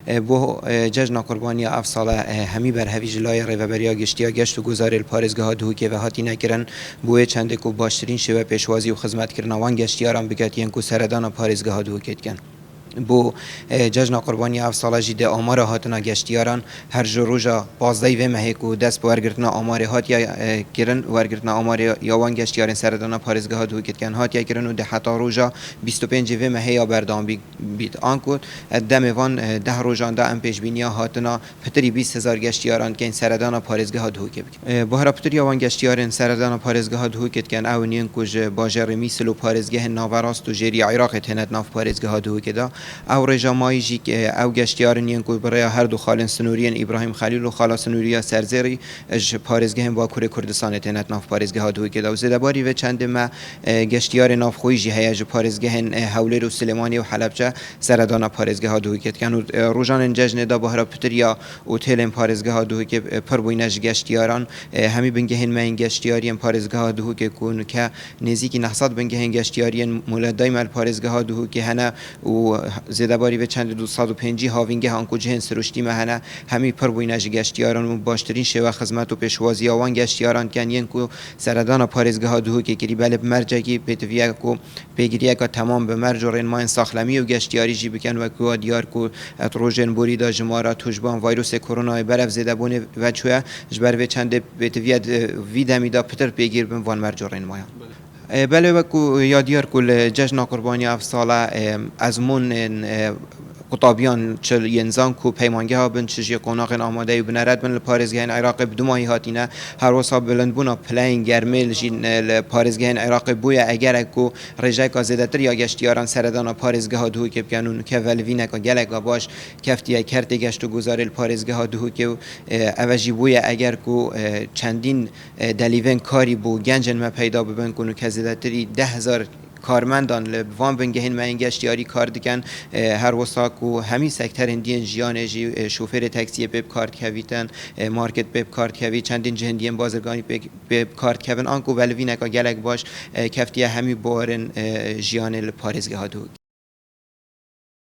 بو جشن قربانی اف سال همی بر هوی جلای ریوبریا گشتیا گشت و گزار پارێزگەها دووکێ و هاتی نکردن بوی چند کو باشترین شوه پیشوازی و خدمت کردن وان گشتیاران بگاتین کو سردان پارێزگەها دووکێت کن بو جشن قربانی اف سال جد آمار هاتنا گشتیاران هر روزا 15 و مهک و دست ورگرتنا آمار هاتیا کرن ورگرتنا آمار یوان گشتیاران سردان پارێزگەها دووکێت کن هاتیا کرن و ده حتا روزا 25 و مهیا بردام بیت آنکو دم وان ده روزان ده ام پیش بینیا هاتنا پتری 20000 گشتیاران کن سردان پارێزگەها دووکێت بهرا پتری وان گشتیاران سردان پارێزگەها دووکێت کن او نین کوج باجر میسل و پارێزگاه ناوراست و جری عراق تنت ناف پارێزگەها دووکێت او رجامایی جی که او گشتیارن ین کو برای هر دو خالن سنوریان ابراهیم خلیل و خالا سنوریا سرزری اج پارێزگاه باکوور کردستان تنت ناف پارێزگەها دووکێت او زدباری و چند ما گشتیار ناف خوی جی هیاج پارێزگاه هولر و سلیمانی و حلبچه سردان پارێزگەها دووکێت کن روزان جشن دا بهرا پتریا اوتل پارێزگەها دووکێ پر بوینج گشتیاران همی بنگهن من گشتیارین پارێزگەها دووکێ کون که نزیکی 900 بنگهن گشتیارین مولدای مال پارێزگەها دووکێ هنه و زدباری و چند 250 هاوینگه آنکو جهن سروشتی مهنه همی پر بوینج گشتیاران و باشترین شوه خدمت و پیشوازی آوان گشتیاران کن ین کو سردان پارێزگەها دووکێ کری بله مرجکی پتویا کو پیگیری که تمام به مرج و رنمان ساخلمی و گشتیاری جی بکن و کو دیار کو اتروژن بوری دا جمارا توجبان ویروس کرونا برف زدبونه و چوه جبر و چند پتویا ویدمی دا پتر پیگیر بن وان مرج و رنمان بله وکو یادیار کل جشن قربانی اف ساله ازمون قطابیان چل ینزان کو پیمانگه ها بن چجی قناق آماده و بنرد بن پارێزگاه عراق بدومایی هاتینه هر وسا بلند بونا پلین گرمل جین پارێزگاه عراق بویا اگر کو رجای کا زدتر یا گشتیاران سردان پارێزگەها دووکێ بکنون که ولوینه کا گلک باش کفتی کرد گشت و گزار پارێزگەها دووکێ اوجی بویا اگر کو چندین دلیون کاری بو گنجن ما پیدا ببن کنو که زدتری 10,000 کارمندان لبوان بنگهین من گشتیاری کار دیکن هر وساک و همی سکتر اندین جیان جی شوفر تاکسی بب کارت کویتن مارکت بب کارت کوی چندین جهندین بازرگانی بب کارت کوین آنکو ولوی نکا گلک باش کفتی همی بارن جیان پارێزگەها دووک